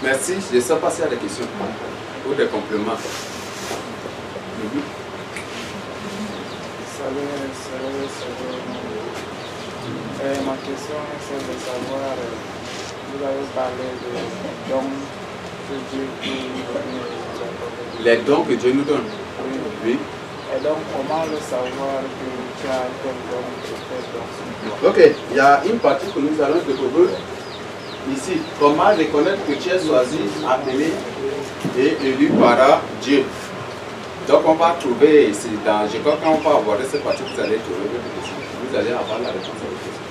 Merci. Je sais passer à la question ou des compléments. Ma question c'est de savoir, vous avez parlé de dons que Dieu nous donne. Les dons que Dieu nous donne. Oui. Oui. Et donc, comment le savoir que tu as tel don ou tel don? Ok, il y a une partie que nous allons découvrir ici. Comment reconnaître que tu es choisi, appelé et élu par Dieu. Donc on va trouver ici, je crois que quand on va aborder cette partie, vous allez trouver votre question. Vous allez avoir la réponse à votre question.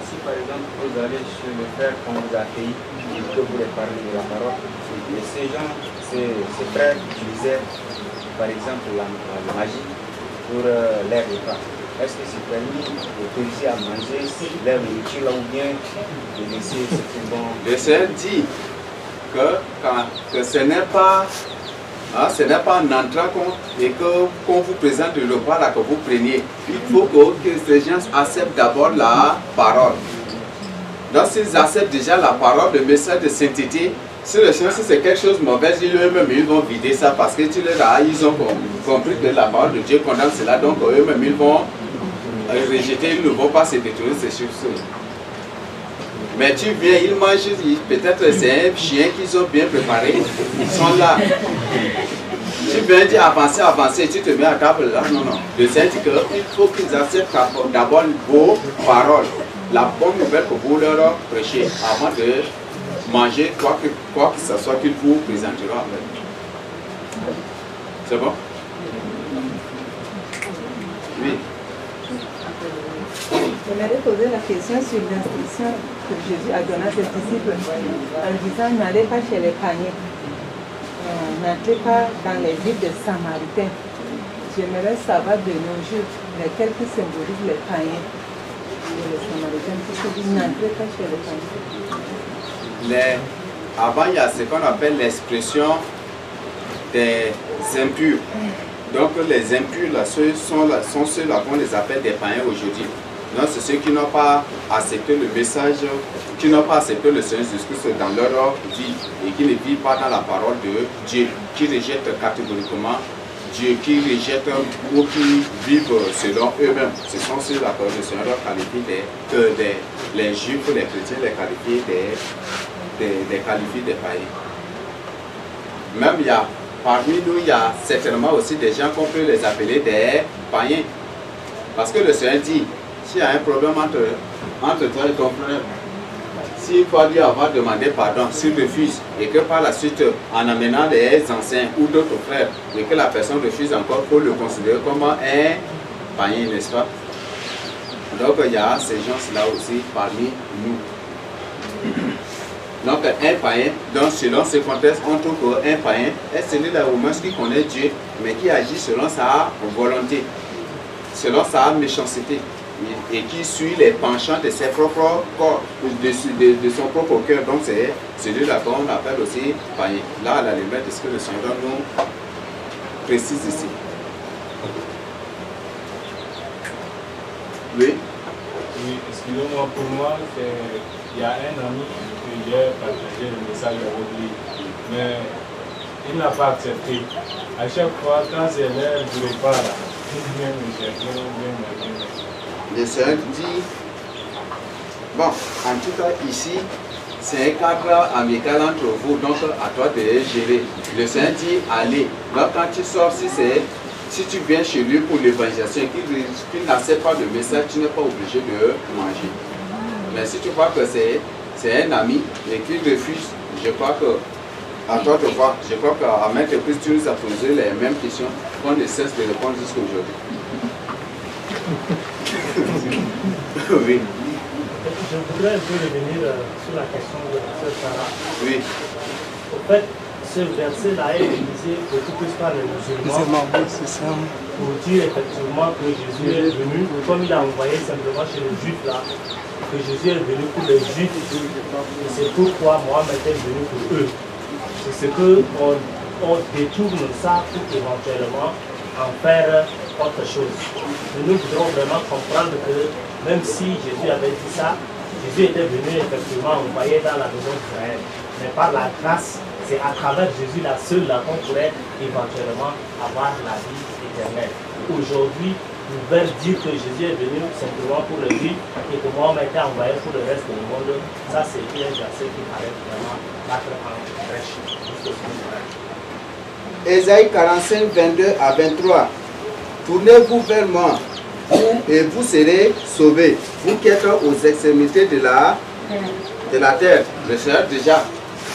Si par exemple vous allez chez le frère qu'on vous accueille et que vous lui parlez de la parole, et ces gens, ces frères utilisaient par exemple la magie pour leur repas. Est-ce que c'est permis d'autoriser à manger leur nourriture là ou bien de laisser ce qu'ils vont... Le Seigneur dit que ce n'est pas en entrant et qu'on vous présente le repas là que vous preniez. Il faut que ces gens acceptent d'abord la parole. Donc s'ils acceptent déjà la parole, le message de sainteté, si le Seigneur, si c'est quelque chose de mauvais, eux-mêmes ils vont vider ça parce que ils ont compris que la parole de Dieu condamne cela, donc eux-mêmes ils vont rejeter, ils ne vont pas se détourner de ces choses. Mais tu viens, ils mangent, peut-être c'est un chien qu'ils ont bien préparé, ils sont là. Tu viens dire avancer, tu te mets à table là, non. Le Seigneur dit qu'il faut qu'ils acceptent d'abord vos paroles, la bonne nouvelle que vous leur prêchez, avant de manger quoi que ce soit qu'ils vous présenteront avec. C'est bon? Oui. J'aimerais poser la question sur l'instruction que Jésus a donnée à ses disciples en disant n'allez pas chez les païens, n'entrez pas dans les villes des Samaritains. J'aimerais savoir de nos jours lesquels qui symbolisent les païens et les Samaritains, puisque vous n'entrez pas chez les païens. Avant, il y a ce qu'on appelle l'expression des impurs. Donc les impurs là, sont ceux-là qu'on les appelle des païens aujourd'hui. Donc c'est ceux qui n'ont pas accepté le message, qui n'ont pas accepté le Seigneur Jésus-Christ dans leur vie et qui ne vivent pas dans la parole de Dieu, qui rejettent catégoriquement Dieu, qui rejettent ou qui vivent selon eux-mêmes. Ce sont ceux-là que le Seigneur qualifie les Juifs, les chrétiens, les qualifient des païens. Même parmi nous, il y a certainement aussi des gens qu'on peut les appeler des païens. Parce que le Seigneur dit, s'il y a un problème entre toi et ton frère, s'il faut lui avoir demandé pardon, s'il refuse, et que par la suite, en amenant des anciens ou d'autres frères, et que la personne refuse encore, pour le considérer comme un païen, n'est-ce pas? Donc il y a ces gens-là aussi parmi nous. Donc un païen, donc selon ce contexte, on trouve qu'un païen est celui-là au moins qui connaît Dieu, mais qui agit selon sa volonté, selon sa méchanceté, et qui suit les penchants de ses propres corps, de son propre cœur. Donc c'est celui-là qu'on appelle aussi païen. Là, à la limite de ce que le Seigneur nous précise ici. Oui. Oui, excusez-moi, pour moi, il y a un ami que j'ai partagé le message avec lui, mais il n'a pas accepté. À chaque fois, quand c'est l'heure du repas, là, il vient me chercher, il vient me dire. Le Seigneur dit, bon, en tout cas ici, c'est un cadre amical entre vous, donc à toi de gérer. Le Seigneur dit, allez, donc quand tu sors, si tu viens chez lui pour l'évangélisation et qu'il n'accepte pas le message, tu n'es pas obligé de manger. Mais si tu vois que c'est un ami et qu'il refuse, je crois que, à toi de voir, je crois qu'à maintes reprises, tu nous as posé les mêmes questions qu'on ne cesse de répondre jusqu'à aujourd'hui. Oui. Je voudrais un peu revenir sur la question de ce Sarah. Oui. En fait, ce verset-là est utilisé beaucoup plus par les musulmans pour dire effectivement que Jésus est venu, comme il a envoyé simplement chez les Juifs là, que Jésus est venu pour les Juifs, et c'est pourquoi Mohamed est venu pour eux. C'est ce qu'on détourne ça pour éventuellement en faire autre chose. Et nous voudrons vraiment comprendre que même si Jésus avait dit ça, Jésus était venu effectivement envoyer dans la maison d'Israël. Mais par la grâce, c'est à travers Jésus la seule là qu'on pourrait éventuellement avoir la vie éternelle. Aujourd'hui, nous pouvons dire que Jésus est venu simplement pour le vivre et que Mohamed a été envoyé pour le reste du monde. Ça, c'est un verset qui paraît vraiment battre en brèche. Ésaïe 45, 22 à 23. Tournez-vous vers moi et vous serez sauvés, vous qui êtes aux extrémités de la terre. Le Seigneur déjà,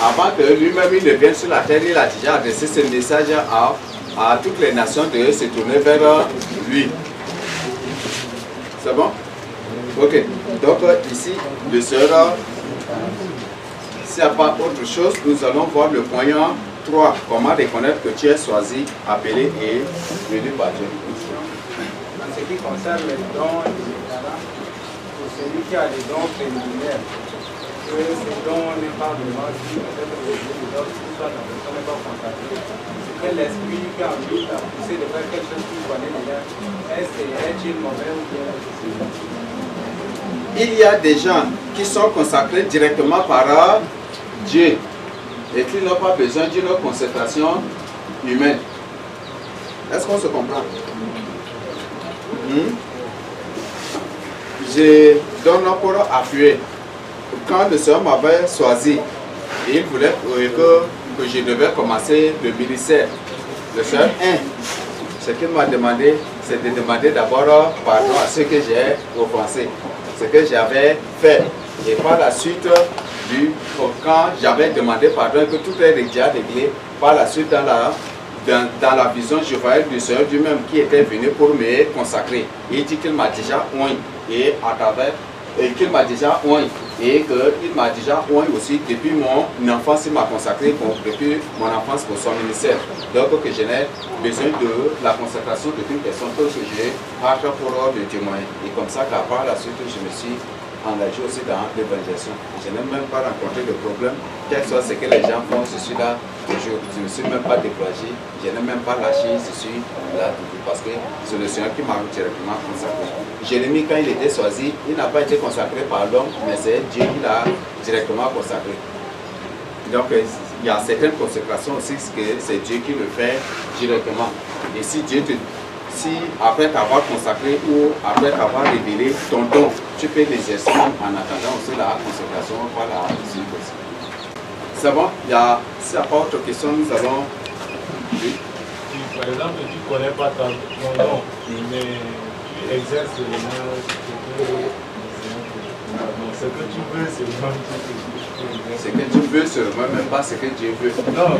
avant que lui-même il ne vienne sur la terre, il a déjà adressé ce message à toutes les nations de se tourner vers lui. C'est bon? Ok. Donc ici, le Seigneur, s'il n'y a pas autre chose, nous allons voir le point 3. Comment reconnaître que tu es choisi, appelé et venu par Dieu. En ce qui concerne les dons et les talents, pour celui qui a les dons préliminaires, que ces dons n'est pas vraiment dit, peut-être que les dons qui soit la personne n'est pas consacrée, c'est que l'esprit qui a envie de pousser de faire quelque chose qu'il connaît déjà, est-il mauvais ou bien? Il y a des gens qui sont consacrés directement par Dieu et qui n'ont pas besoin d'une consécration humaine. Est-ce qu'on se comprend? Je donne pour appuyer. Quand le Seigneur m'avait choisi, il voulait que je devais commencer le ministère. Le Seigneur, ce qu'il m'a demandé, c'est de demander d'abord pardon à ceux que j'ai offensés, ce que j'avais fait. Et par la suite, quand j'avais demandé pardon, que tout est déjà réglé, par la suite, dans la vision, je voyais le Seigneur lui-même qui était venu pour me consacrer. Il dit qu'il m'a déjà oint et à travers, qu'il m'a déjà oint et qu'il m'a déjà oint aussi depuis mon enfance, il m'a consacré depuis mon enfance pour son ministère. Donc que je n'ai besoin de la consacration de toute personne que je parte pour le témoin. Et comme ça qu'à part la suite, je me suis engagé aussi dans l'évangélisation. Je n'ai même pas rencontré de problème. Quel soit ce que les gens font, je suis là toujours. Je ne suis même pas découragé. Je n'ai même pas lâché. Je suis là toujours parce que c'est le Seigneur qui m'a directement consacré. Jérémie, quand il était choisi, il n'a pas été consacré par l'homme, mais c'est Dieu qui l'a directement consacré. Donc, il y a certaines consécrations aussi que c'est Dieu qui le fait directement. Et si Dieu te si après t'avoir consacré ou après t'avoir révélé ton don, tu peux l'exercer en attendant aussi la consécration par la suite aussi. C'est bon? S'il n'y a pas autre question, nous allons... Oui. Par exemple, tu ne connais pas ton don, mais tu exerces le nom, ce que tu veux, c'est le même truc. Ce que tu veux seulement, même pas ce que Dieu veut. Non,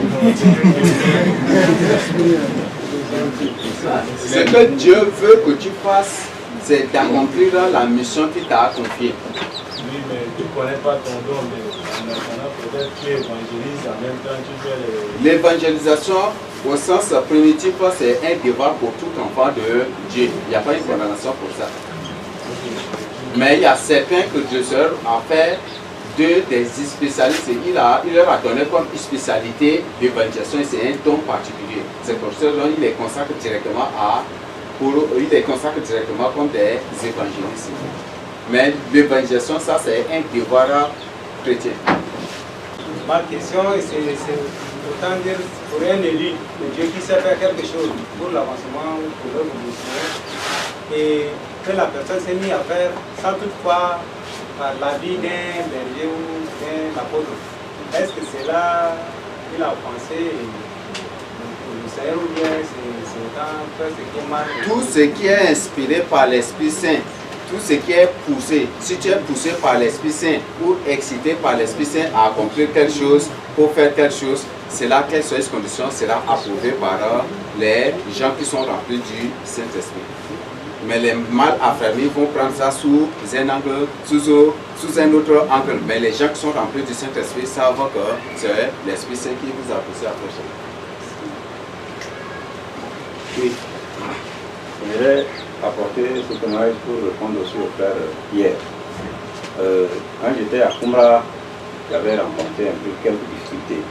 Ce que Dieu veut que tu fasses, c'est d'accomplir la mission qu'il t'a confiée. Oui, mais tu ne connais pas ton don, mais en attendant, peut-être tu évangélises en même temps, tu fais les... L'évangélisation, au sens primitif, c'est un devoir pour tout enfant de Dieu. Il n'y a pas une condamnation pour ça. Mais il y a certains que Dieu seul a fait des spécialistes. Il leur a donné comme spécialité l'évangélisation et c'est un don particulier. C'est pour ça qu'il les consacre directement il les consacre directement comme des évangélistes. Mais l'évangélisation, ça c'est un devoir chrétien. Ma question, c'est autant dire pour un élu, Dieu qui sait faire quelque chose pour l'avancement ou pour l'évolution, et que la personne s'est mise à faire sans toutefois la vie d'un berger ou d'un apôtre. Est-ce que c'est là qu'il a pensé le Seigneur ou bien c'est autant faire ce qui est mal? Tout ce qui est inspiré par l'Esprit Saint, tout ce qui est poussé, si tu es poussé par l'Esprit Saint ou excité par l'Esprit Saint à accomplir quelque chose, pour faire quelque chose, c'est là quelles sont les conditions sera approuvé par les gens qui sont remplis du Saint-Esprit. Mais les mal affermis vont prendre ça sous un angle, sous un autre angle. Mais les gens qui sont remplis du Saint-Esprit savent que c'est l'Esprit Saint qui vous a poussé à faire ça. Oui. J'aimerais apporter ce témoignage pour répondre aussi au frère hier. Quand j'étais à Kumra, j'avais rencontré un peu quelques difficultés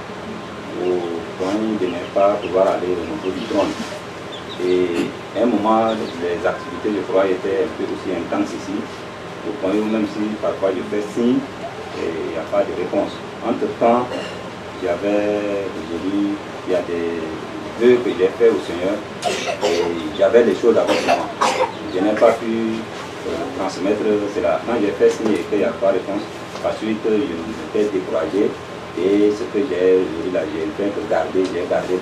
au point de ne pas pouvoir aller au niveau du trône. Et à un moment, les activités de croix étaient un peu aussi intenses ici. Vous prenez même si parfois je fais signe et il n'y a pas de réponse. Entre-temps, il y a des vœux que j'ai fait au Seigneur et j'avais des choses avec moi. Je n'ai pas pu transmettre cela. Quand j'ai fait signe et qu'il n'y a pas de réponse, ensuite je m'étais découragé et ce que j'ai fait que garder, j'ai gardé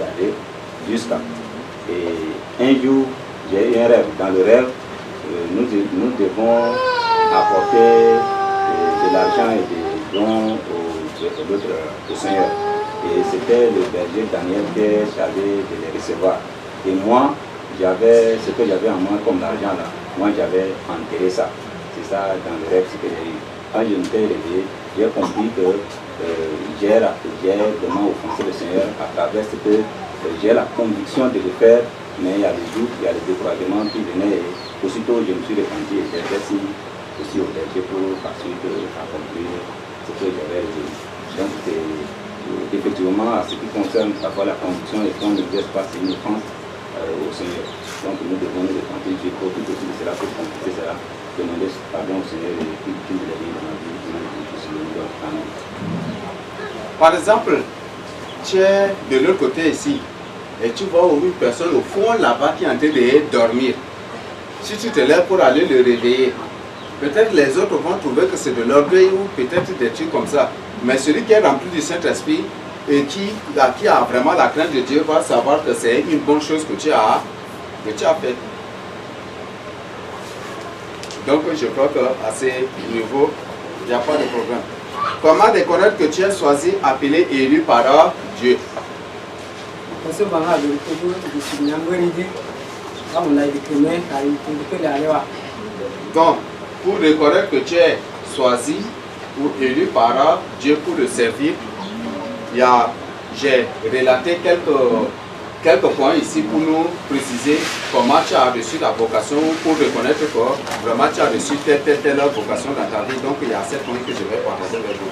jusqu'à. Et un jour, j'ai eu un rêve. Dans le rêve, nous devons apporter de l'argent et des dons au Seigneur. Et c'était le berger Daniel qui est chargé de les recevoir. Et moi, j'avais ce que j'avais en moi comme l'argent là. Moi, j'avais enterré ça. C'est ça dans le rêve ce que j'ai eu. Quand je me suis réveillé, j'ai compris que j'ai vraiment offensé le Seigneur à travers ce que j'ai la conviction de le faire, mais il y a des doutes, il y a des découragements qui venaient. Et aussitôt, je me suis repenti et j'ai fait signe aussi au berger pour ensuite accomplir ce que j'avais dit. Donc, effectivement, à ce qui concerne parfois la conviction et qu'on n'exerce pas, c'est une offense au Seigneur. Donc, nous devons nous repenter. J'ai profité aussi de cela pour compléter cela, demander pardon au Seigneur et qu'il nous l'aide dans la vie, Par exemple, tu es de l'autre côté ici et tu vois une personne au fond là-bas qui est en train de dormir. Si tu te lèves pour aller le réveiller, peut-être les autres vont trouver que c'est de l'orgueil ou peut-être des trucs comme ça. Mais celui qui est rempli du Saint-Esprit et qui a vraiment la crainte de Dieu va savoir que c'est une bonne chose que tu as fait. Donc je crois qu'à ce niveau, il n'y a pas de problème. Comment reconnaître que tu es choisi, appelé et élu par Dieu? Donc, pour reconnaître que tu es choisi ou élu par Dieu pour le servir, j'ai relaté quelques points ici pour nous préciser comment tu as reçu la vocation, pour reconnaître que vraiment tu as reçu telle vocation dans ta vie. Donc il y a 7 points que je vais partager avec vous.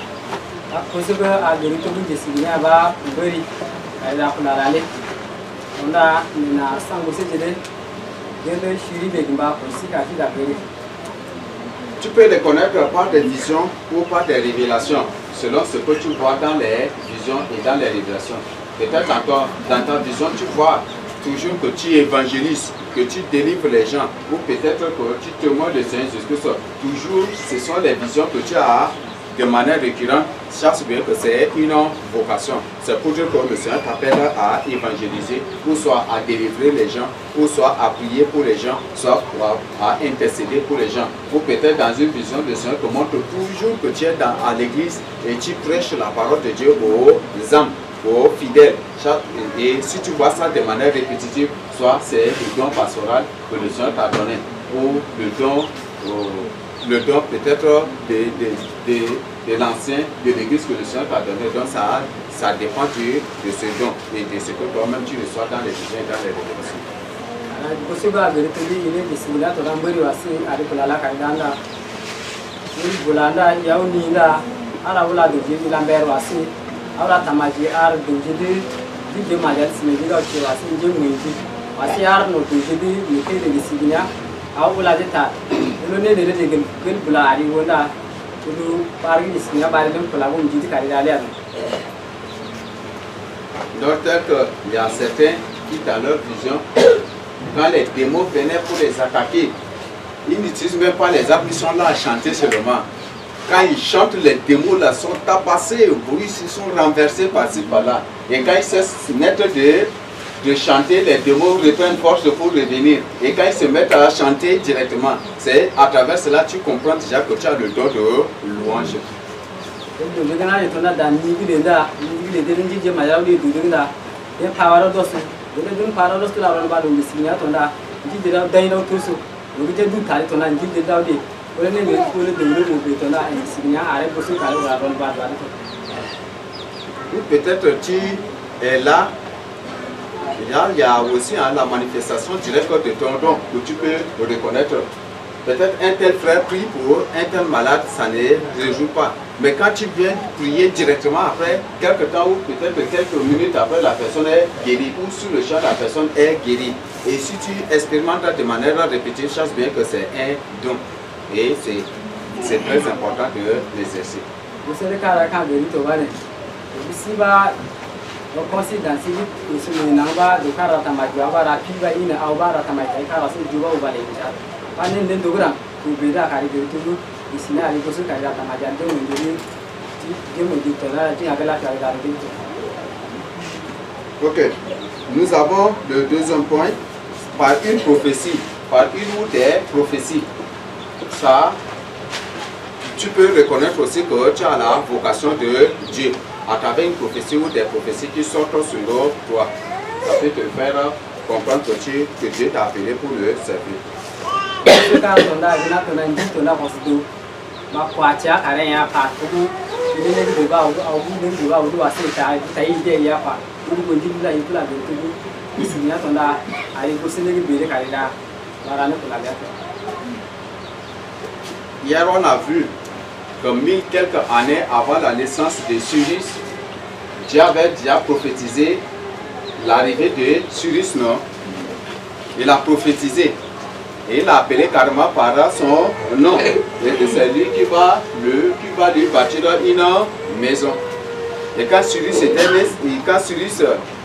Tu peux les connaître par des visions ou par des révélations, selon ce que tu vois dans les visions et dans les révélations. Peut-être encore dans ta vision, tu vois toujours que tu évangélises, que tu délivres les gens, ou peut-être que tu témoignes le Seigneur Jésus-Christ. Toujours, ce sont les visions que tu as de manière récurrente. Sache bien que c'est une vocation. C'est pour dire que le Seigneur t'appelle à évangéliser, ou soit à délivrer les gens, ou soit à prier pour les gens, soit à intercéder pour les gens. Ou peut-être dans une vision, le Seigneur te montre toujours que tu es à l'église et tu prêches la parole de Dieu aux âmes, aux fidèles. Et si tu vois ça de manière répétitive, soit c'est le don pastoral que le Seigneur t'a donné, ou le don peut-être de l'ancien de l'église que le Seigneur t'a donné. Donc ça dépend de ce don et de ce que toi-même tu reçois dans les visions et dans les révélations. Donc il y a certains qui dans leur vision, quand les démons venaient pour les attaquer, ils n'utilisent même pas les armes, ils sont là à chanter seulement. Quand ils chantent, les démons là sont tabassés, ils sont renversés par-ci par-là. Et quand ils se mettent de chanter, les démons reprennent force pour revenir. Et quand ils se mettent à chanter directement, c'est à travers cela que tu comprends déjà que tu as le don de louange. Ou peut-être tu es là. Il y a aussi la manifestation directe de ton don que tu peux reconnaître. Peut-être un tel frère prie pour un tel malade, ça ne résout pas. Mais quand tu viens prier directement après, quelques temps ou peut-être quelques minutes après, la personne est guérie ou sur le champ, la personne est guérie. Et si tu expérimentes de manière répétitive, sache bien que c'est un don. Et c'est très important de l'exercer. Vous savez quand la caméra est au bas, ici va on considère dans ces lieux sur le namba de Karatamaki, avoir Piva in Aubara Tamaki, Karasu Juba ou Valé. Pas un dendogram, ou Beda Karibu, ici n'a pas de Karatamaki, Ok, nous avons le deuxième point, par une prophétie, par une ou des prophéties. Ça, tu peux reconnaître aussi que tu as la vocation de Dieu à travers une prophétie ou des prophéties qui sortent sur toi. Ça peut te faire comprendre que Dieu t'a appelé pour le servir. Hier, on a vu que 1000 quelques années avant la naissance de Cyrus, Dieu avait déjà prophétisé l'arrivée de Cyrus, non? Il a prophétisé et il a appelé carrément par son nom. Et c'est lui qui va lui bâtir une maison. Et quand Cyrus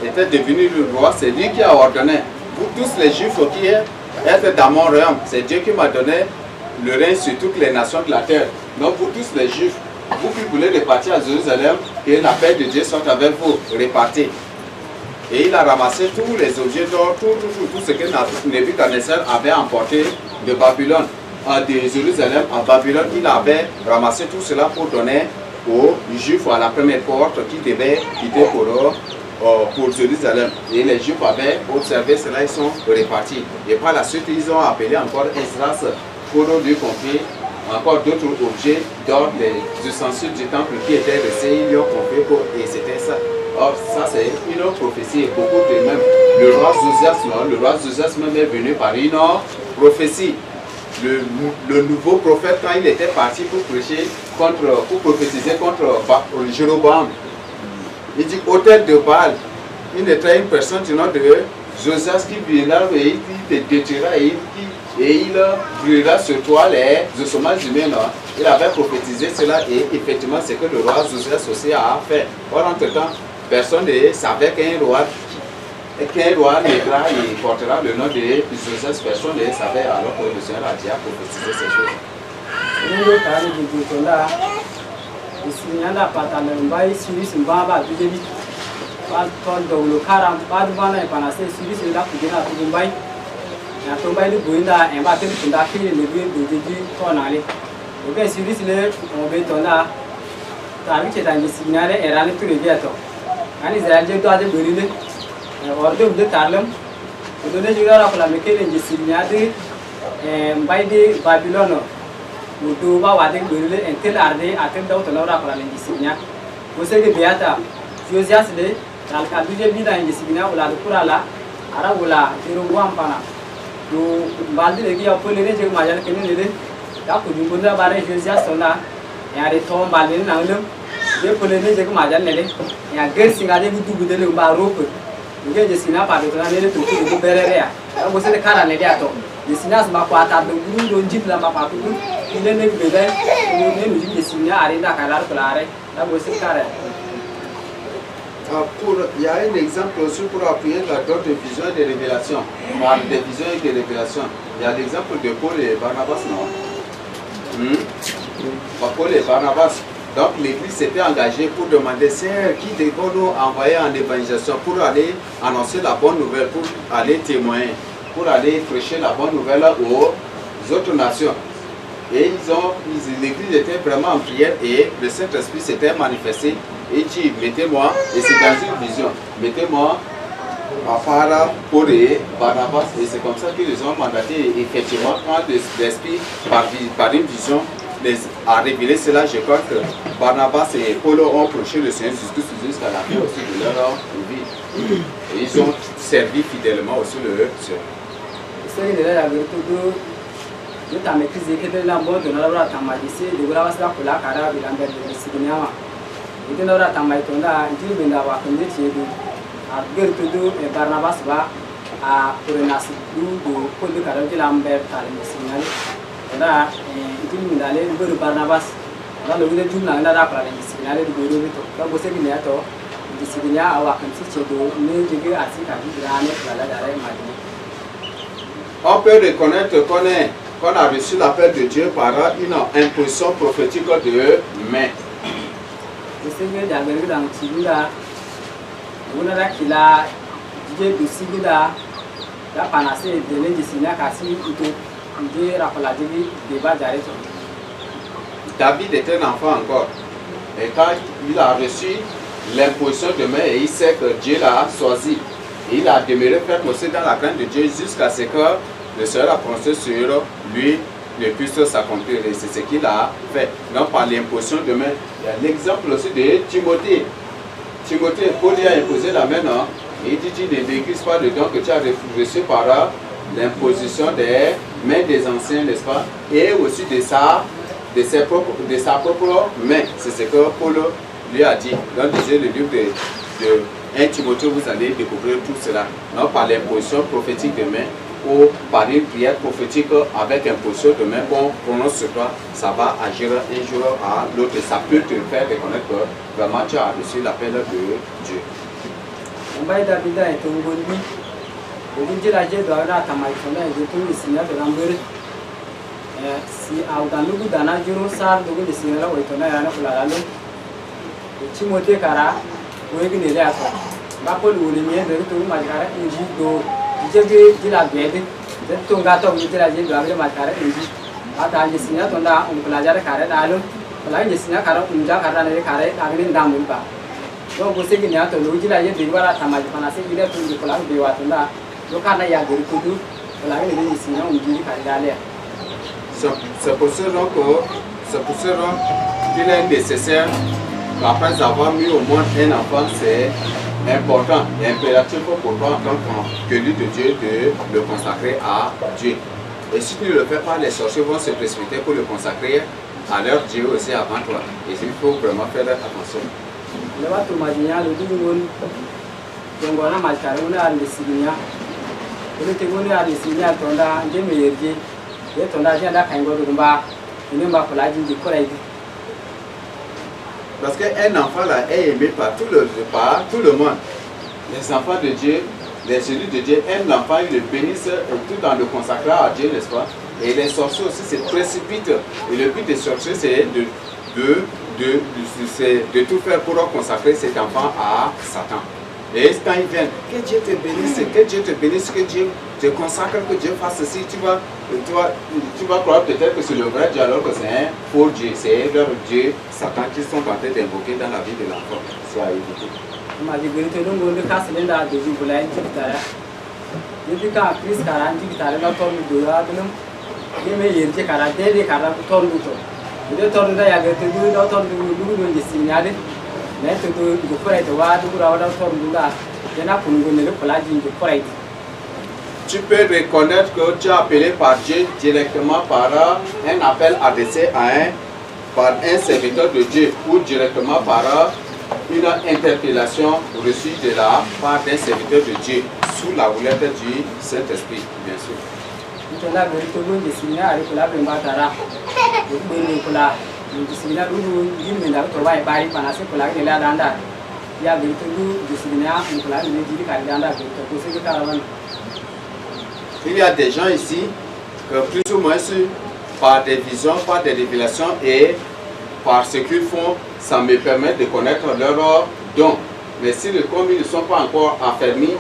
était devenu le roi, c'est lui qui a ordonné. Vous tous les Juifs qui êtes dans mon royaume, c'est Dieu qui m'a donné le règne sur toutes les nations de la terre. Donc vous tous les Juifs, vous qui voulez repartir à Jérusalem, que la paix de Dieu soit avec vous, repartez. Et il a ramassé tous les objets d'or, tout ce que Nebuchadnezzar avait emporté de Babylone, de Jérusalem à Babylone. Il avait ramassé tout cela pour donner aux Juifs à la première porte qui devaient quitter pour Jérusalem. Et les Juifs avaient observé cela, ils sont repartis. Et par la suite, ils ont appelé encore Esdras pour lui confier encore d'autres objets d'or des ustensiles du temple qui étaient restés. Ils lui ont confié et c'était ça. Or, ça c'est une prophétie et beaucoup de même. Le roi Josias même est venu par une prophétie. Le nouveau prophète, quand il était parti pour prêcher pour prophétiser contre Jéroboam, il dit autel de Baal, il était une personne du nom de Josias qui viendra et il te détruira et il brûlera sur toi les ossements humains. Il avait prophétisé cela et effectivement c'est que le roi Josias aussi a fait. Or entre-temps, personne ne savait qu'un roi naîtra et portera le nom de Josias. Personne ne savait alors que le Seigneur a déjà prophétisé ces choses. Il y a un exemple aussi pour appuyer la donne de vision et de révélation. Par des visions et des révélations. Il y a l'exemple de Paul et Barnabas, non? Paul et Barnabas. Donc l'église s'était engagée pour demander Seigneur qui devons nous envoyer en évangélisation pour aller annoncer la bonne nouvelle, pour aller témoigner, pour aller prêcher la bonne nouvelle aux autres nations. Et l'église était vraiment en prière et le Saint-Esprit s'était manifesté et dit mettez-moi, et c'est dans une vision, mettez-moi à part Paul et Barnabas, et c'est comme ça qu'ils ont mandaté. Et effectivement, quand l'Esprit par une vision a révélé cela, je crois que Barnabas et Paul ont prêché le Seigneur jusqu'à la fin aussi de leur vie. Et ils ont servi fidèlement aussi le Seigneur. Jim Dale, Guru Barnabas, Nala Jim Nanda, Disciplinary Guru, Kaboseginato, Disciplina, our constituent, Nijigu, Asika, Grane, Valadare, Madrid. On peut reconnaître qu'on a reçu l'appel de Dieu par une imposition prophétique de main. Le Seigneur d'Amérique dans Tibula, Unara Kila, Dieu du Sigida, la panacée de l'Indicina Kassi, Dieu Rapaladi, débat d'arrêt. David était un enfant encore. Et quand il a reçu l'imposition de main, et il sait que Dieu l'a choisi. Il a demeuré ferme aussi dans la crainte de Dieu jusqu'à ce que le Seigneur a prononcé sur lui ne puisse s'accomplir. Et c'est ce qu'il a fait. Donc par l'imposition de main, il y a l'exemple aussi de Timothée. Timothée, Paul lui a imposé la main, non? Il dit tu ne négliges pas le don que tu as reçu par l'imposition des mains des anciens, n'est-ce pas? Et aussi de sa propre main. C'est ce que Paul lui a dit. Dans le livre de 1 Timothée, vous allez découvrir tout cela. Non par l'imposition prophétique de main ou par une prière prophétique avec imposition de main qu'on prononce sur toi, ça va agir un jour à l'autre. Ça peut te faire reconnaître que vraiment tu as reçu l'appel de Dieu. On va David et Tongondi. Au bout de la guerre, on a Tamaïfona et de tout le signal de l'Ambert. Si Aoudanou Danajuro Sar, de Signal, ou Tona, pour la langue. Timothée Kara. Oui, il est là. Bapol ou les miens de tout Magara, une gîte d'eau. J'ai vu la bête. Ton gâteau, il était là, j'ai gravé ma carré, une gîte. Attends, j'ai signé ton da, on peut la dire carré d'allô. Là, j'ai signé carré, une jacque à la carré, à une dame ou pas. Donc, vous savez qu'il y a un logis là, il y a des voilà, ça m'a dit, on a fait une lettre de Polan de Watunda. Donc, il y a des coups, là, il y a des signaux, on dit carré d'aller. C'est pour cela qu'il est nécessaire. Après avoir mis au monde un enfant, c'est important et impératif pour toi en tant qu'élu de Dieu de le consacrer à Dieu. Et si tu ne le fais pas, les sorciers vont se précipiter pour le consacrer à leur Dieu aussi avant toi. Et il faut vraiment faire attention. Parce qu'un enfant là est aimé par tout le monde. Les enfants de Dieu, les élus de Dieu aiment l'enfant, ils le bénissent tout en le consacrant à Dieu, n'est-ce pas? Et les sorciers aussi se précipitent. Et le but des sorciers, c'est de tout faire pour consacrer cet enfant à Satan. Et quand ils viennent, que Dieu te bénisse, que Dieu te consacre, que Dieu fasse ceci, tu vas croire peut-être que c'est le vrai Dieu alors que c'est un faux Dieu, c'est leur Dieu, Satan, qui sont en train d'invoquer dans la vie de l'enfant. C'est à éviter. Tu peux reconnaître que tu es appelé par Dieu directement par un appel adressé par un serviteur de Dieu ou directement par une interpellation reçue de la part d'un serviteur de Dieu sous la houlette du Saint-Esprit, bien sûr. Il y a des gens ici que plus ou moins par des visions, par des révélations et par ce qu'ils font, ça me permet de connaître leurs dons. Mais si comme ils ne sont pas encore affermis,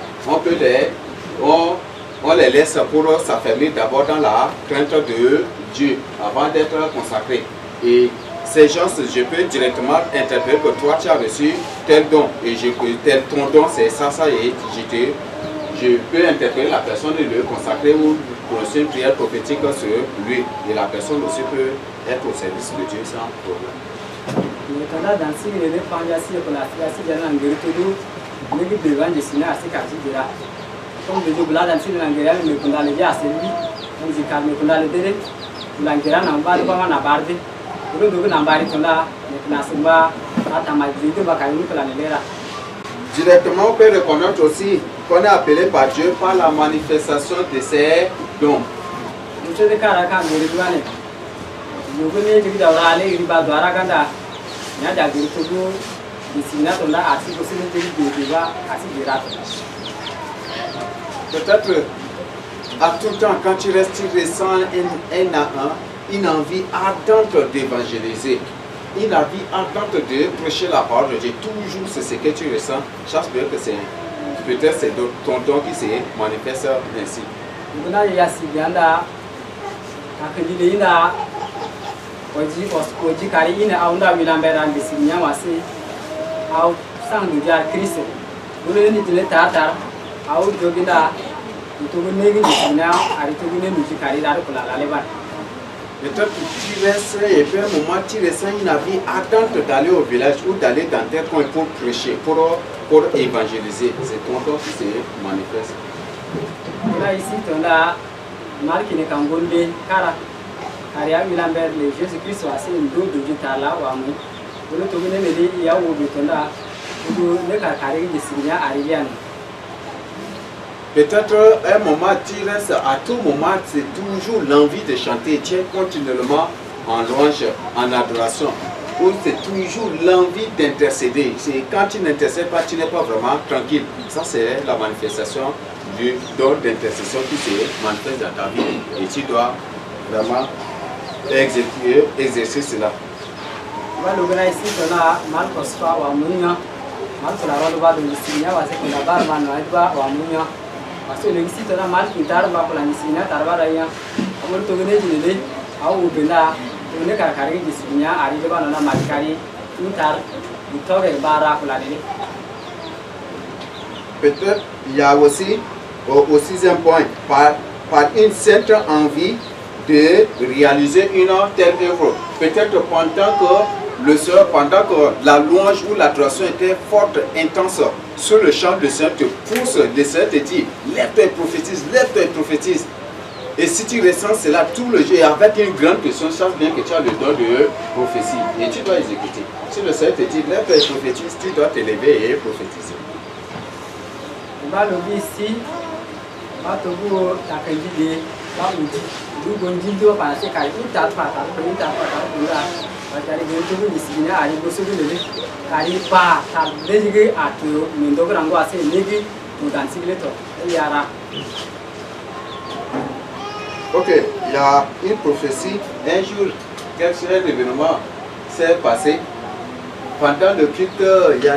on les laisse pour s'affermir d'abord dans la crainte de Dieu avant d'être consacrés. Et ces gens, je peux directement interpréter que toi tu as reçu tel don et ton don c'est ça et je peux interpeller la personne et le consacrer ou prononcer une prière prophétique sur lui. Et la personne aussi peut être au service de Dieu sans problème. Directement, on peut reconnaître aussi qu'on est appelé par Dieu par la manifestation de ses dons. Yogone jadi daura ale riba dwara kanda nya jagir tugu disina tonda asi posile jadi diva asi dirat. Peut-être à tout temps, quand tu restes, tu ressens une envie ardente d'évangéliser, une envie ardente de prêcher la parole de Dieu. Toujours, c'est ce que tu ressens. J'espère que c'est peut-être c'est ton don qui se manifeste ainsi. Oji kari ina aunda wilambera bisinya wasi au sang dujar Kristo. Dulu ni tile tatar au joginda itu gune bisinya ari tu gune muji kari daru kulala lebar. Peut-être que tu restes et puis à un moment tu ressens une envie ardente d'aller au village ou d'aller dans tes coins pour prêcher, pour évangéliser. C'est ton don qui se manifeste. Là ici tonda marquine kangolbe kara. Aria Milamber le Jésus-Christ a assez une double de Tala ou Amou. Vous le trouvez les Yahoo de Tonda, vous ne carré de Signa Ariane. Peut-être à un moment, tu restes, à tout moment, c'est toujours l'envie de chanter. Tu es continuellement en louange, en adoration. Ou c'est toujours l'envie d'intercéder. C'est quand tu n'intercèdes pas, tu n'es pas vraiment tranquille. Ça, c'est la manifestation du don d'intercession qui se manifeste dans ta vie. Et tu dois vraiment exercer cela. Peut-être il y a aussi au sixième point par une sainte envie de réaliser une telle œuvre. Peut-être pendant que la louange ou l'adoration était forte, intense, sur le chant, le Seigneur te pousse, le Seigneur te dit, lève-toi et prophétise. Et si tu ressens cela tout le jour, avec une grande question, sache bien que tu as le don de prophétie et tu dois exécuter. Si le Seigneur te dit, lève-toi et prophétise, tu dois te lever et prophétiser. Ok, il y a une prophétie. Un jour, quel événement s'est passé. Pendant le culte, il y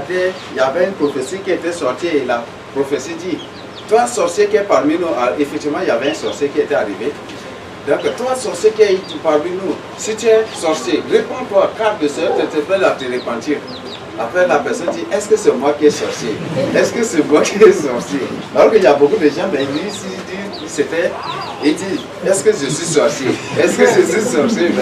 avait une prophétie qui était sortie et la prophétie dit, toi sorcier qui est parmi nous, effectivement il y avait un sorcier qui était arrivé. Donc toi sorcier qui est parmi nous, si tu es sorcier, réponds-toi, car le Seigneur te fait à te repentir. Après la personne dit, est-ce que c'est moi qui est sorcier? Est-ce que c'est moi qui est sorcier? Alors qu'il y a beaucoup de gens, mais lui il dit, est-ce que je suis sorcier? Est-ce que je suis sorcier?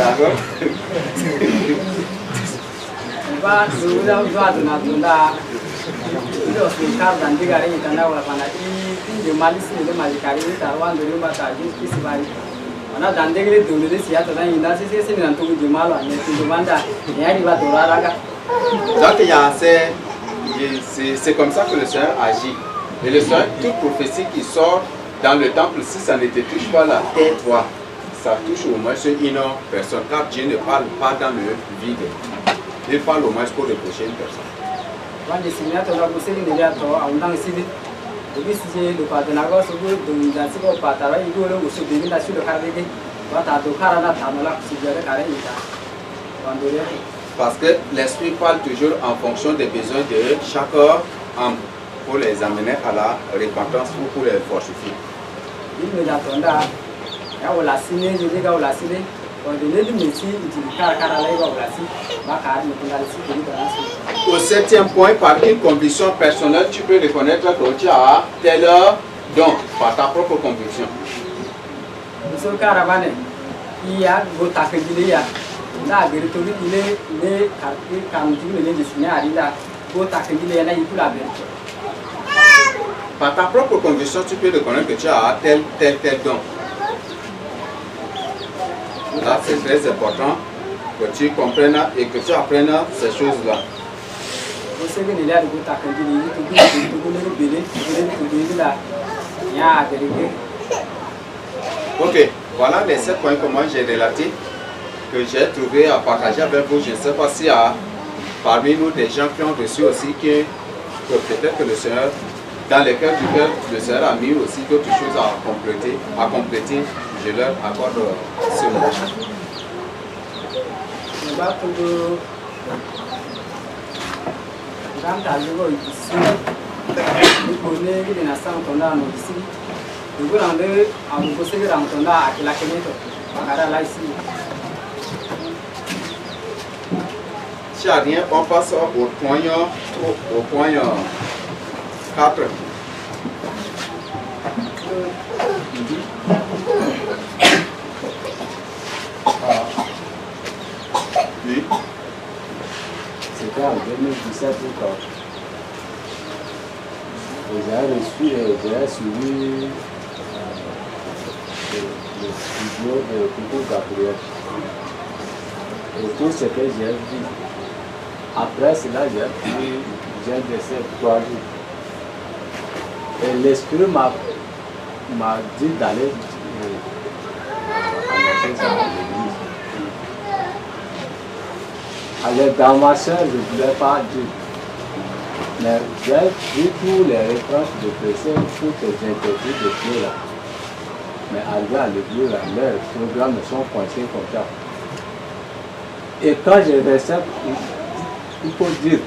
C'est comme ça que le Seigneur agit. Et le Seigneur, toute prophétie qui sort dans le temple, si ça ne te touche pas la tête, toi, ça touche au moins une personne. Car Dieu ne parle pas dans le vide. Il parle au moins pour reprocher une personne. Parce que l'esprit parle toujours en fonction des besoins de chaque homme pour les amener à la repentance ou pour les fortifier. Au septième point, par une conviction personnelle, tu peux reconnaître que tu as tel don par ta propre conviction. Par ta propre conviction, tu peux reconnaître que tu as tel don. Là, c'est très important que tu comprennes et que tu apprennes ces choses-là. Ok, voilà les 7 points que moi j'ai relatés. que j'ai trouvé à partager avec vous. Je ne sais pas s'il y a parmi nous des gens qui ont reçu aussi que peut-être que le Seigneur, dans les cœurs du cœur, le Seigneur a mis aussi d'autres choses à compléter. Je leur accorde ce mot. S'il n'y a rien, on passe au point 4. Oui. C'était en 2017 quand j'ai suivi le studio de Coucou Gabriel. Et tout ce que j'ai vu. Après cela, j'ai laissé 3 jours. Et l'esprit m'a dit d'aller annoncer ça à l'église. Alors dans ma soeur, je ne voulais pas dire. Mais j'ai vu tous les reproches de personnes, toutes les inquiétudes de Dieu là. Mais arrivé à l'église, leurs programmes sont coincés comme ça. Et quand je restais, il faut dire.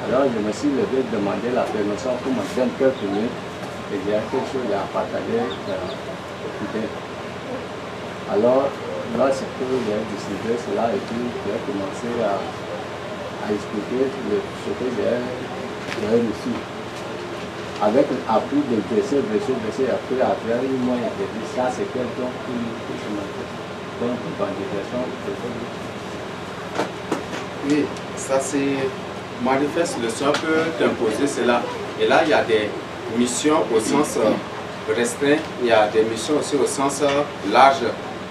Alors je me suis levé demander la permission pour me donner quelques minutes et j'ai quelque chose à partager écouter. Alors là c'est que j'ai décidé cela et puis j'ai commencé à expliquer ce que j'ai reçu. Avec l'appui de verset, après un mois, j'ai dit ça c'est quelqu'un qui se mettait. Donc l'évangélisation, oui, ça c'est manifeste, le Seigneur peut t'imposer cela. Et là, il y a des missions au sens restreint, il y a des missions aussi au sens large.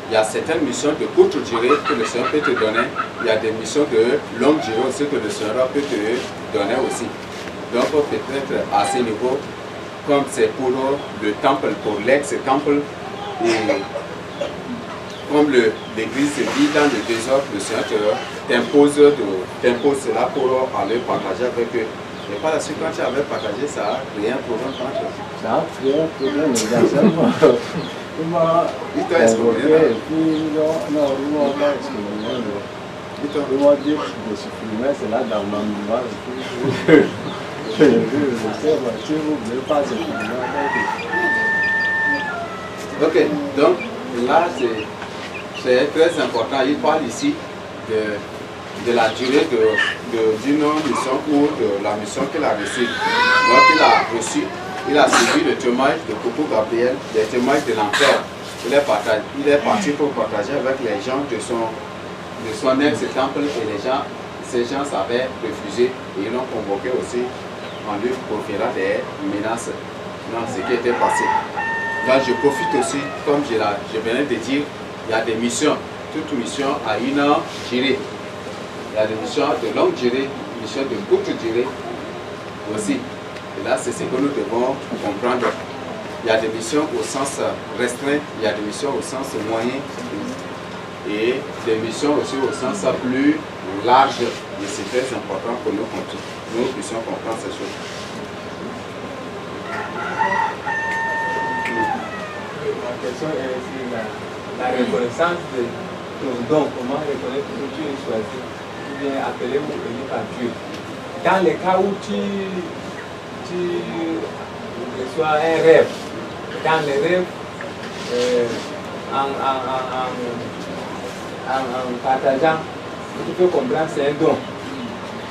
Il y a certaines missions de courte durée que le Seigneur peut te donner. Il y a des missions de longue durée aussi que le Seigneur peut te donner aussi. Donc peut-être à ce niveau, comme c'est pour le temple, pour l'ex-temple, et comme l'église se vit dans le désordre, le Seigneur t'impose cela pour aller partager avec eux. Mais par la suite, quand tu avais partagé, ça a créé un problème entre eux. Ça a créé un problème, il m'a invoqué et puis il m'a dit de supprimer cela dans ma mémoire. Je vais le faire, si vous ne voulez pas supprimer. Ok, donc là c'est très important. Il parle ici de la durée d'une mission ou de la mission qu'il a reçue. Donc il a suivi le témoignage de Coucou Gabriel, les témoignages de l'enfer. Il est parti pour partager avec les gens de son ex-temple et ces gens avaient refusé et ils l'ont convoqué aussi en lui confiant des menaces dans ce qui était passé. Donc je profite aussi, comme je venais de dire, il y a des missions. Toute mission a une durée. Il y a des missions de longue durée, des missions de courte durée aussi. Et là, c'est ce que nous devons comprendre. Il y a des missions au sens restreint, il y a des missions au sens moyen et des missions aussi au sens plus large. Et c'est très important que nous puissions comprendre ces choses. Ma question est sur la reconnaissance de ton don. Comment reconnaître que tu es choisi, tu viens appelé ou béni par Dieu. Dans les cas où tu reçois un rêve, dans les rêves, en partageant, tu peux comprendre c'est un don.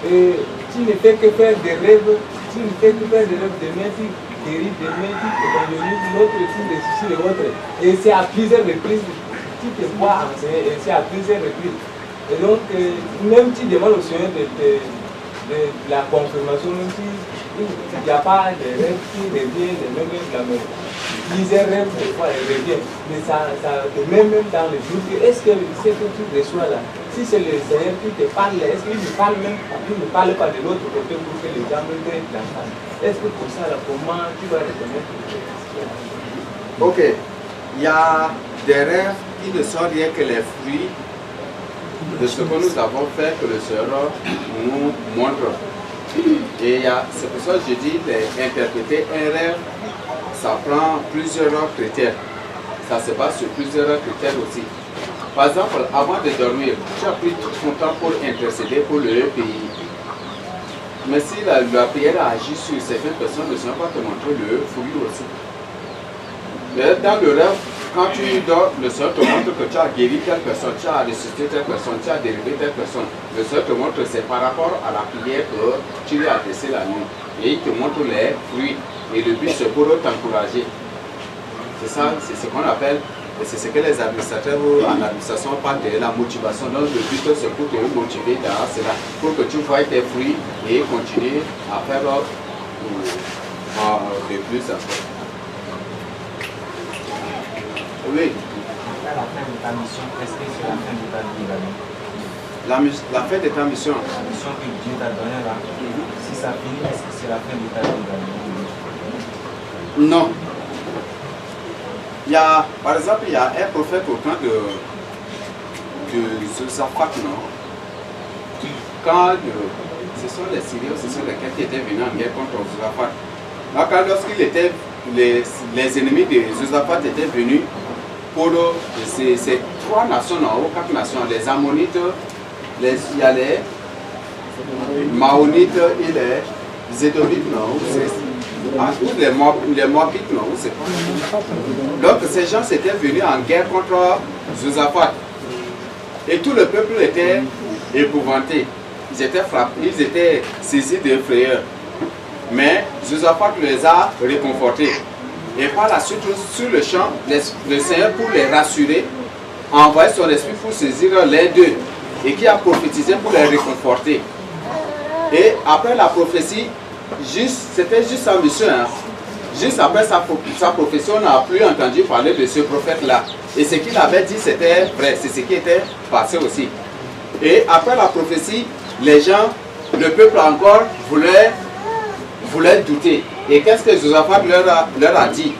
Et tu ne fais que faire des rêves, demain tu guéris, demain tu évangélises, l'autre tu ressuscites les autres. Et c'est à plusieurs reprises, tu te vois enseigner, et c'est à plusieurs reprises. Et donc, même tu demandes au Seigneur de la confirmation, même si il n'y a pas de rêve qui revient, les mêmes rêves, plusieurs rêves, des fois, ils reviennent. Mais ça te met même dans le doute. Est-ce que ce que tu reçois là, si c'est le Seigneur qui te parle, est-ce qu'il ne parle même pas, il ne parle pas de l'autre côté pour que les gens me prennent dans ça? Est-ce que pour ça, là, comment tu vas reconnaître que c'est? Ok, il y a des rêves qui ne sont rien que les fruits de ce que nous avons fait, que le Seigneur nous montre. Et c'est pour ça que je dis, interpréter un rêve, ça prend plusieurs critères. Ça se base sur plusieurs critères aussi. Par exemple, avant de dormir, tu as pris tout ton temps pour intercéder pour le pays. Mais si la prière a agi sur certaines personnes, le Seigneur va te montrer le fruit aussi. Dans le rêve, quand tu dors, le Seigneur te montre que tu as guéri telle personne, tu as ressuscité telle personne, tu as dérivé telle personne. Le Seigneur te montre que c'est par rapport à la prière que tu lui as adressé la nuit. Et il te montre les fruits. Et le but, c'est pour t'encourager. C'est ça, c'est ce qu'on appelle, c'est ce que les administrateurs en administration parlent de la motivation. Donc le but, c'est pour te motiver dans cela, pour que tu vois tes fruits et continuer à faire de plus après. Oui. Après la fin de ta mission, est-ce que c'est la fin de ta vie là? La fin de ta mission? La mission que Dieu t'a donnée là, si ça finit, est-ce que c'est la fin de ta vie là? Non. Par exemple, il y a un prophète au temps de Josaphat, non? Quand ce sont les Syriens, ce sont lesquels qui étaient venus en guerre contre Josaphat. Donc, lorsqu'il était, les ennemis de Josaphat étaient venus pour ces trois nations en haut, quatre nations, les Ammonites, il y a les Maonites et les Zédomites, non? Les Moabites, non? C'est pas. Donc ces gens étaient venus en guerre contre Josaphat. Et tout le peuple était épouvanté. Ils étaient frappés, ils étaient saisis de frayeur. Mais Josaphat les a réconfortés. Et par la suite, sur le champ, le Seigneur, pour les rassurer, a envoyé son esprit pour saisir les deux. Et qui a prophétisé pour les réconforter. Et après la prophétie, c'était juste sa mission. Hein. Juste après sa prophétie, on n'a plus entendu parler de ce prophète-là. Et ce qu'il avait dit, c'était vrai. C'est ce qui était passé aussi. Et après la prophétie, les gens, le peuple encore voulait douter. Et qu'est-ce que Josaphat leur a dit?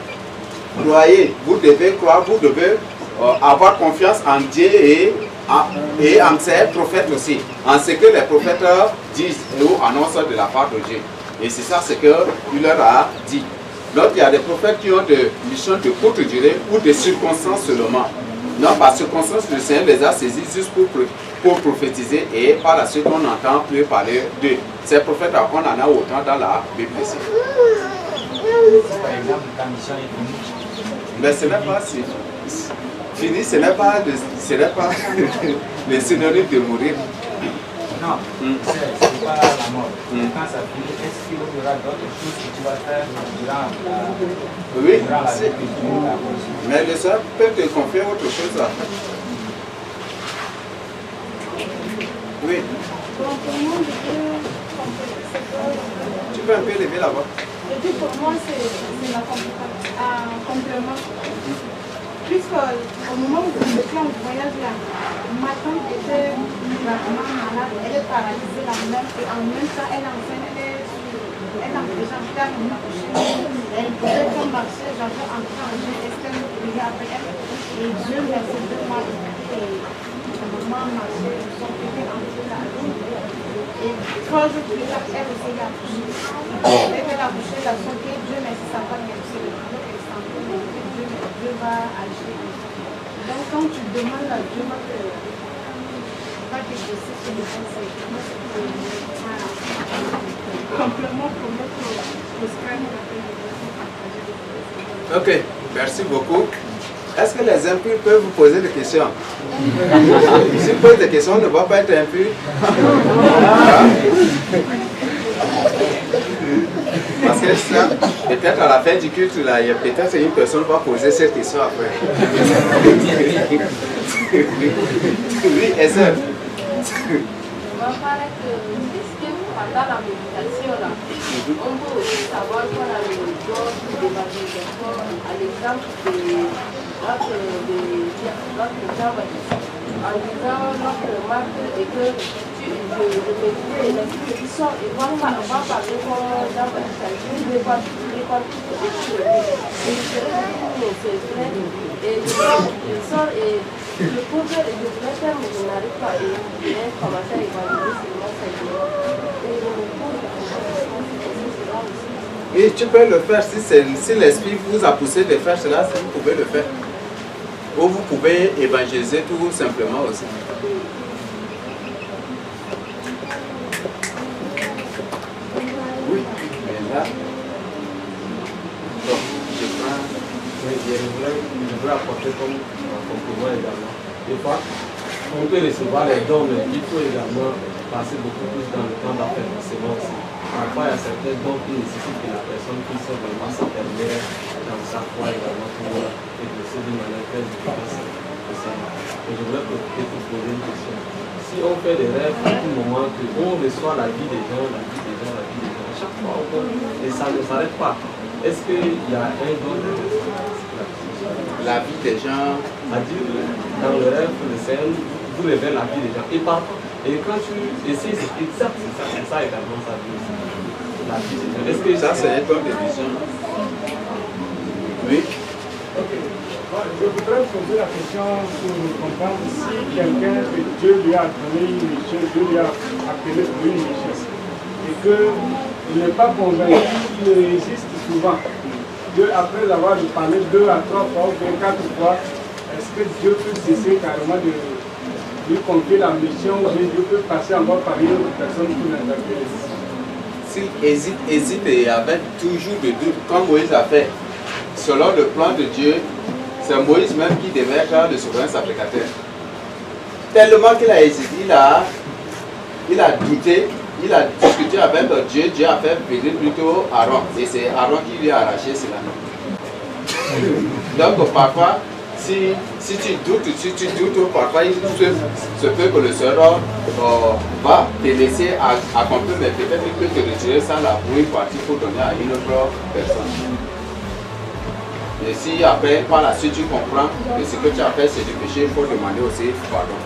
Croyez, vous devez croire, vous devez avoir confiance en Dieu et en ses prophètes aussi. En ce que les prophètes disent ou annoncent de la part de Dieu. Et c'est ça ce qu'il leur a dit. Donc il y a des prophètes qui ont des missions de courte durée ou de circonstances seulement. Non, par circonstances, le Seigneur les a saisis juste pour prophétiser et par la suite on n'entend plus parler d'eux. Ces prophètes, on en a autant dans la Bible ici. Par exemple, ta mission est finie. Mais ce n'est pas fini, ce n'est pas le synonyme de mourir. Non, c'est pas la mort. Quand ça finit, est-ce qu'il y aura d'autres choses que tu vas faire durant la vie? Mais le Seigneur peut te confier autre chose là. Oui. Tu peux un peu lever la voix. Et puis pour moi, c'est un complément. Puisqu'au moment où j'étais en voyage là, ma tante était vraiment malade, elle est paralysée la même et en même temps elle est enceinte, elle a déjà fait un accouchement. Elle pouvait pas marcher, j'avais entré en jeu, Estelle me priait après elle. Et Dieu merci de moi et maman marchait, son bébé entré là. Et 3 jours plus tard, elle aussi a accouché. Elle a accouché, la santé, Dieu merci, ça va bien. Dieu va agir. Donc quand tu demandes à Dieu, va te laisser sur le conseil. Complément pour notre scanner. Ok, merci beaucoup. Est-ce que les impurs peuvent vous poser des questions? Si vous posez des questions, on ne va pas être impur. Parce que ça, peut-être à la fin du culte, là, il y a peut-être une personne qui va poser cette question après. Oui, et ça. On va parler que pendant la méditation, là, on peut aussi savoir qu'on a le don d'évangélisation à l'exemple de notre Jean-Baptiste. En disant notre marque et que tu me disais, ils sont, on va parler comme dans ma situation, je vais pas tout et ils sont, et je pouvais, je voulais faire, mais je n'arrive pas, et j'ai commencé à évaluer seulement 5 jours. Et je me pose la question, Et tu peux le faire si l'esprit vous a poussé de faire cela, si vous pouvez le faire. Ou vous pouvez évangéliser tout simplement aussi. Oui, mais là, bon, je prends. Je voulais apporter comme complément également. Des fois, on peut recevoir les dons, mais il faut également passer beaucoup plus dans le temps d'enseignement aussi. Parfois, il y a certains dons qui nécessitent que la personne puisse vraiment s'intervenir dans sa foi également pour exercer d'une manière très efficace. Et je voulais profiter pour poser une question. Si on fait des rêves à tout moment, qu'on reçoit la vie des gens, chaque fois, et ça ne s'arrête pas. Est-ce qu'il y a un don de la vie des gens? C'est-à-dire, dans le rêve, le Seigneur vous révèle la vie des gens. Et quand tu essaies, c'est exact, c'est ça également sa vie aussi. La vie des gens. Est-ce que ça, c'est un don de vision? Oui. Ok. Je voudrais poser la question pour comprendre si quelqu'un que Dieu lui a donné une mission, Dieu lui a appelé pour une mission, et qu'il n'est pas convaincu, il résiste souvent. Dieu, après avoir parlé 2 à 3 fois ou 4 fois, est-ce que Dieu peut cesser carrément de lui confier la mission ou Dieu peut passer encore par une autre personne pour l'interpeller? S'il hésite et avec toujours des doutes, comme Moïse a fait, selon le plan de Dieu, c'est Moïse même qui devait être le souverain sacrificateur. Tellement qu'il a hésité, il a douté, il a discuté avec Dieu, Dieu a fait venir plutôt Aaron. Et c'est Aaron qui lui a arraché cela. Donc parfois, si tu doutes, parfois il se peut que le Seigneur va te laisser accomplir, mais peut-être qu'il peut te retirer ça là pour une partie pour donner à une autre personne. Et si après, par la suite, tu comprends que ce que tu as fait, c'est du péché, il faut demander aussi pardon.